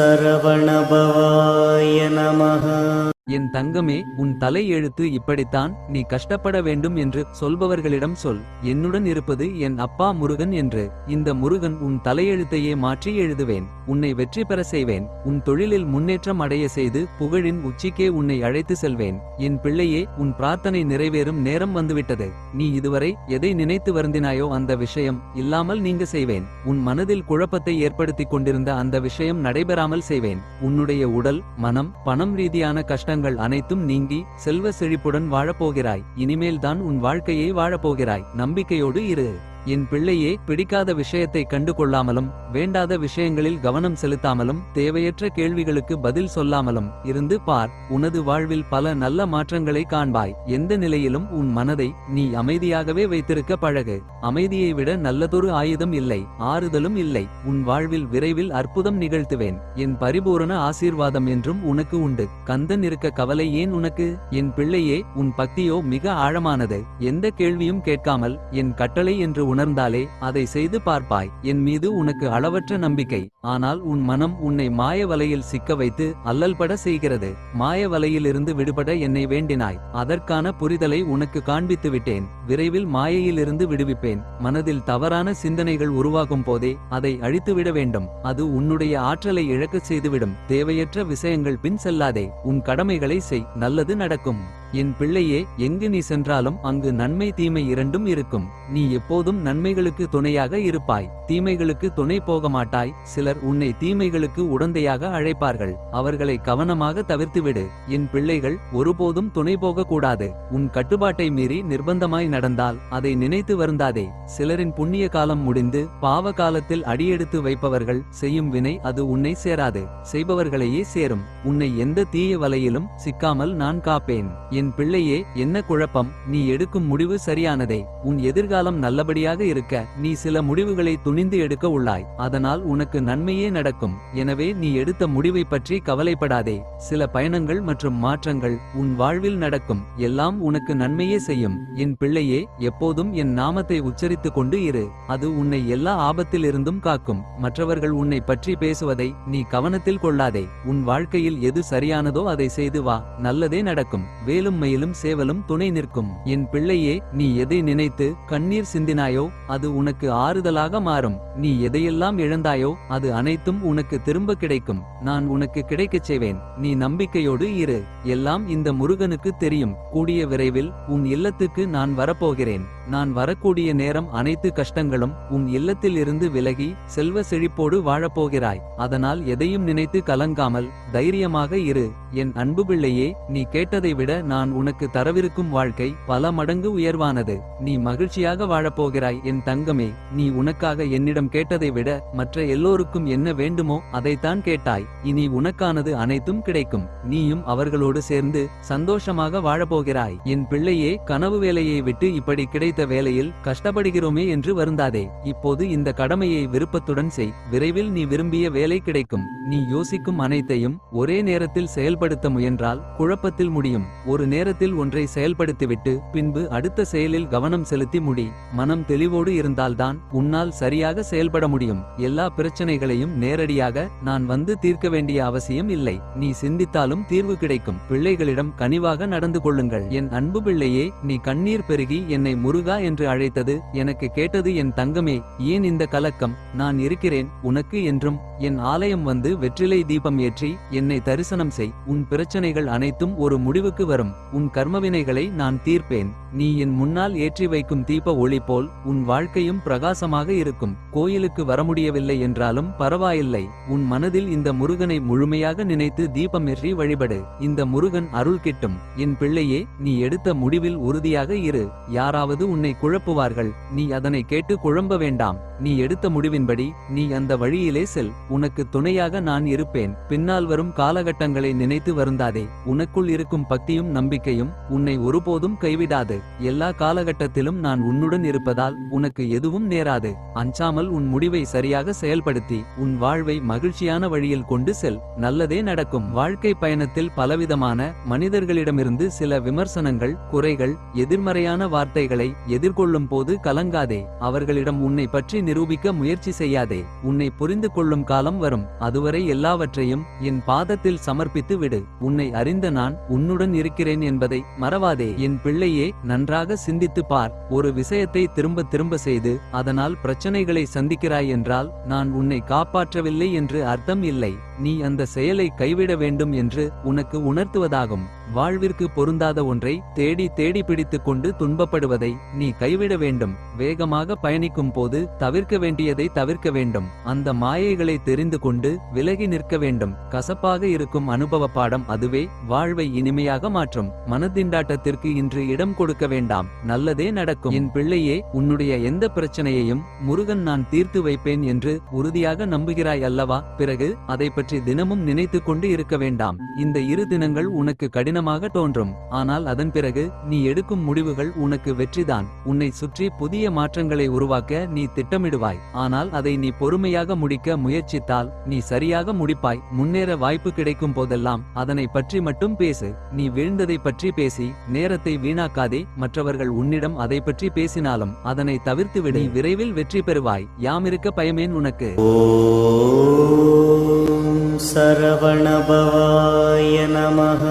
சரவணபவாய நமः. என் தங்கமே, உன் தலை எழுத்து இப்படித்தான். நீ கஷ்டப்பட வேண்டும் என்று சொல்பவர்களிடம் சொல், என்னுடன் இருப்பது என் அப்பா முருகன் என்று. இந்த முருகன் உன் தலையெழுத்தையே மாற்றி எழுதுவேன். உன்னை வெற்றி பெற செய்வேன். உன் தொழிலில் முன்னேற்றம் அடைய செய்து புகழின் உச்சிக்கே உன்னை அழைத்து செல்வேன். என் பிள்ளையே, உன் பிரார்த்தனை நிறைவேறும் நேரம் வந்துவிட்டது. நீ இதுவரை எதை நினைத்து வருந்தினாயோ அந்த விஷயம் இல்லாமல் நீங்க செய்வேன். உன் மனதில் குழப்பத்தை ஏற்படுத்திக் கொண்டிருந்த அந்த விஷயம் நடைபெறாமல் செய்வேன். உன்னுடைய உடல், மனம், பணம் ரீதியான கஷ்டங்கள் அனைத்தும் நீங்கி செல்வ செழிப்புடன் வாழப்போகிறாய். இனிமேல் தான் உன் வாழ்க்கையை வாழப்போகிறாய். நம்பிக்கையோடு இரு என் பிள்ளையே. பிடிக்காத விஷயத்தை கண்டு கொள்ளாமலும் வேண்டாத விஷயங்களில் கவனம் செலுத்தாமலும் தேவையற்ற கேள்விகளுக்கு பதில் சொல்லாமலும் இருந்து பார். உனது வாழ்வில் பல நல்ல மாற்றங்களை காண்பாய். எந்த நிலையிலும் உன் மனதை நீ அமைதியாகவே வைத்திருக்க பழகு. அமைதியை விட நல்லதொரு ஆயுதம் இல்லை, ஆறுதலும் இல்லை. உன் வாழ்வில் விரைவில் அற்புதம் நிகழ்த்துவேன். என் பரிபூரண ஆசீர்வாதம் என்றும் உனக்கு உண்டு. கந்தன் இருக்க கவலை ஏன் உனக்கு? என் பிள்ளையே, உன் பக்தியோ மிக ஆழமானது. எந்த கேள்வியும் கேட்காமல் என் கட்டளை என்று உணர்ந்தாலே அதை செய்து பார்ப்பாய். என் மீது உனக்கு அளவற்ற நம்பிக்கை. ஆனால் உன் மனம் உன்னை மாய வலையில் சிக்க வைத்து அல்லல்பட செய்கிறது. மாய வலையிலிருந்து விடுபட என்னை வேண்டினாய். அதற்கான புரிதலை உனக்கு காண்பித்து விட்டேன். விரைவில் மாயையிலிருந்து விடுவிப்பேன். மனதில் தவறான சிந்தனைகள் உருவாகும் போதே அதை அழித்துவிட வேண்டும். அது உன்னுடைய ஆற்றலை இழக்க செய்துவிடும். தேவையற்ற விஷயங்கள் பின் செல்லாதே. உன் கடமைகளை செய், நல்லது நடக்கும். என் பிள்ளையே, எங்கு நீ சென்றாலும் அங்கு நன்மை தீமை இரண்டும் இருக்கும். நீ எப்போதும் நன்மைகளுக்கு துணையாக இருப்பாய், தீமைகளுக்கு துணை போக மாட்டாய். சிலர் உன்னை தீமைகளுக்கு உடந்தையாக அழைப்பார்கள். அவர்களை கவனமாக தவிர்த்துவிடு. என் பிள்ளைகள் ஒருபோதும் துணை போக கூடாது. உன் கட்டுப்பாட்டை மீறி நிர்பந்தமாய் நடந்தால் அதை நினைத்து வருந்தாதே. சிலரின் புண்ணிய காலம் முடிந்து பாவ காலத்தில் அடியெடுத்து வைப்பவர்கள் செய்யும் வினை அது உன்னை சேராது, செய்பவர்களையே சேரும். உன்னை எந்த தீய வலையிலும் சிக்காமல் நான் காப்பேன். என் பிள்ளையே, என்ன குழப்பம்? நீ எடுக்கும் முடிவு சரியானதே. உன் எதிர்காலம் நல்லபடியாக இருக்க நீ சில முடிவுகளை துணிந்து எடுக்க உள்ளாய். அதனால் உனக்கு நன்மையே நடக்கும். எனவே நீ எடுத்த முடிவை பற்றி கவலைப்படாதே. சில பயணங்கள் மற்றும் மாற்றங்கள் உன் வாழ்வில் நடக்கும். எல்லாம் உனக்கு நன்மையே செய்யும். என் பிள்ளையே, எப்போதும் என் நாமத்தை உச்சரித்துக் கொண்டு இரு. அது உன்னை எல்லா ஆபத்திலிருந்தும் காக்கும். மற்றவர்கள் உன்னை பற்றி பேசுவதை நீ கவனத்தில் கொள்ளாதே. உன் வாழ்க்கையில் எது சரியானதோ அதை செய்து வா, நல்லதே நடக்கும். வேலும் மயிலும் சேவலும் துணை நிற்கும். என் பிள்ளையே, நீ எதை நினைத்து கண்ணீர் சிந்தினாயோ அது உனக்கு ஆறுதலாக மாறும். நீ எதையெல்லாம் இழந்தாயோ அது அனைத்தும் உனக்கு திரும்ப கிடைக்கும். நான் உனக்கு கிடைக்கச் செய்வேன். நீ நம்பிக்கையோடு இரு. எல்லாம் இந்த முருகனுக்கு தெரியும். கூடிய விரைவில் உன் இல்லத்துக்கு நான் வரப்போகிறேன். நான் வரக்கூடிய நேரம் அனைத்து கஷ்டங்களும் உன் இல்லத்தில் இருந்து விலகி செல்வ செழிப்போடு வாழப்போகிறாய். அதனால் எதையும் நினைத்து கலங்காமல் தைரியமாக இரு. என் அன்பு பிள்ளையே, நீ கேட்டதை விட நான் உனக்கு தரவிருக்கும் வாழ்க்கை பல மடங்கு உயர்வானது. நீ மகிழ்ச்சியாக வாழப்போகிறாய். என் தங்கமே, நீ உனக்காக என்னிடம் கேட்டதை விட மற்ற எல்லோருக்கும் என்ன வேண்டுமோ அதைத்தான் கேட்டாய். இனி உனக்கானது அனைத்தும் கிடைக்கும். நீயும் அவர்களோடு சேர்ந்து சந்தோஷமாக வாழப்போகிறாய். என் பிள்ளையே, கனவு வேலையை விட்டு இப்படி கிடைத்த வேலையில் கஷ்டப்படுகிறோமே என்று வருந்தாதே. இப்போது இந்த கடமையை விருப்பத்துடன் செய். விரைவில் நீ விரும்பிய வேலை கிடைக்கும். நீ யோசிக்கும் அனைத்தையும் ஒரே நேரத்தில் செயல்படுத்த முயன்றால் குழப்பத்தில் முடியும். ஒரு நேரத்தில் ஒன்றை செயல்படுத்திவிட்டு பின்பு அடுத்த செயலில் கவனம் செலுத்தி முடி. மனம் தெளிவோடு இருந்தால்தான் உன்னால் சரியாக செயல்பட முடியும். எல்லா பிரச்சனைகளையும் நேரடியாக நான் வந்து தீர்க்க வேண்டிய அவசியம் இல்லை. நீ சிந்தித்தாலும் தீர்வு கிடைக்கும். பிள்ளைகளிடம் கனிவாக நடந்து கொள்ளுங்கள். என் அன்பு பிள்ளையே, நீ கண்ணீர் பெருகி என்னை முருகா என்று அழைத்தது எனக்கு கேட்டது. என் தங்கமே, ஏன் இந்த கலக்கம்? நான் இருக்கிறேன் உனக்கு என்றும். என் ஆலயம் வந்து வெற்றிலை தீபம் ஏற்றி என்னை தரிசனம் செய். உன் பிரச்சனைகள் அனைத்தும் ஒரு முடிவுக்கு வரும். உன் கர்மவினைகளை நான் தீர்ப்பேன். நீ என் முன்னால் ஏற்றி வைக்கும் தீப ஒளி போல் உன் வாழ்க்கையும் பிரகாசமாக இருக்கும். கோயிலுக்கு வர முடியவில்லை என்றாலும் பரவாயில்லை. உன் மனதில் இந்த முருகனை முழுமையாக நினைத்து தீபமேற்றி வழிபடு. இந்த முருகன் அருள் கிட்டும். என் பிள்ளையே, நீ எடுத்த முடிவில் உறுதியாக இரு. யாராவது உன்னை குழப்புவார்கள். நீ அதனை கேட்டு குழம்ப வேண்டாம். நீ எடுத்த முடிவின்படி நீ அந்த வழியிலே செல். உனக்கு துணையாக நான் இருப்பேன். பின்னால் வரும் காலகட்டங்களை நினைத்து வருந்தாதே. உனக்குள் இருக்கும் பக்தியும் நம்பிக்கையும் உன்னை ஒருபோதும் கைவிடாது. எல்லா காலகட்டத்திலும் நான் உன்னுடன் இருப்பதால் உனக்கு எதுவும் நேராது. அஞ்சாமல் உன் முடிவை சரியாக செயல்படுத்தி உன் வாழ்வை மகிழ்ச்சியான வழியில் கொண்டு செல். நல்லதே நடக்கும். வாழ்க்கை பயணத்தில் பலவிதமான மனிதர்களிடமிருந்து சில விமர்சனங்கள், குறைகள், எதிர்மறையான வார்த்தைகளை எதிர்கொள்ளும் போது கலங்காதே. அவர்களிடம் உன்னை பற்றி நிரூபிக்க முயற்சி செய்யாதே. உன்னை புரிந்து கொள்ளும் காலம் வரும். அதுவரை எல்லாவற்றையும் என் பாதத்தில் சமர்ப்பித்து விடு. உன்னை அறிந்த நான் உன்னுடன் இருக்கிறேன் என்பதை மறவாதே. என் பிள்ளையே, நன்றாக சிந்தித்து பார். ஒரு விஷயத்தை திரும்ப திரும்ப செய்து அதனால் பிரச்சனைகளை சந்திக்கிறாய் என்றால் நான் உன்னை காப்பாற்றவில்லை என்று அர்த்தம் இல்லை. நீ அந்த செயலை கைவிட வேண்டும் என்று உனக்கு உணர்த்துவதாகும். வாழ்விற்கு பொருந்தாத ஒன்றை தேடி தேடி பிடித்துக் கொண்டு துன்பப்படுவதை நீ கைவிட வேண்டும். வேகமாக பயணிக்கும் போது தவிர்க்க வேண்டியதை தவிர்க்க வேண்டும். அந்த மாயைகளை தெரிந்து கொண்டு விலகி நிற்க வேண்டும். கசப்பாக இருக்கும் அனுபவ பாடம் அதுவே வாழ்வை இனிமையாக மாற்றும். மனத்திண்டாட்டத்திற்கு இன்று இடம் கொடுக்க வேண்டாம். நல்லதே நடக்கும். என் பிள்ளையே, உன்னுடைய எந்த பிரச்சனையையும் முருகன் நான் தீர்த்து வைப்பேன் என்று உறுதியாக நம்புகிறாய் அல்லவா? பிறகு அதை பற்றி தினமும் நினைத்து கொண்டு இருக்க வேண்டாம். இந்த 2 தினங்கள் உனக்கு கடினமாக தோன்றும். ஆனால் அதன் பிறகு நீ எடுக்கும் முடிவுகள் உனக்கு வெற்றிதான். உன்னை சுற்றி புதிய மாற்றங்களை உருவாக்க நீ திட்டமிடுவாய். ஆனால் அதை நீ பொறுமையாக முடிக்க முயற்சித்தால் நீ சரியாக முடிப்பாய். முன்னேற வாய்ப்பு கிடைக்கும் போதெல்லாம் அதனை பற்றி மட்டும் பேசு. நீ வீழ்ந்ததை பற்றி பேசி நேரத்தை வீணாக்காதே. மற்றவர்கள் உன்னிடம் அதை பற்றி பேசினாலும் அதனை தவிர்த்துவிடு. நீ விரைவில் வெற்றி பெறுவாய். யாமிருக்க பயமேன் உனக்கு. ஓம் சரவணபவாய நமஹ.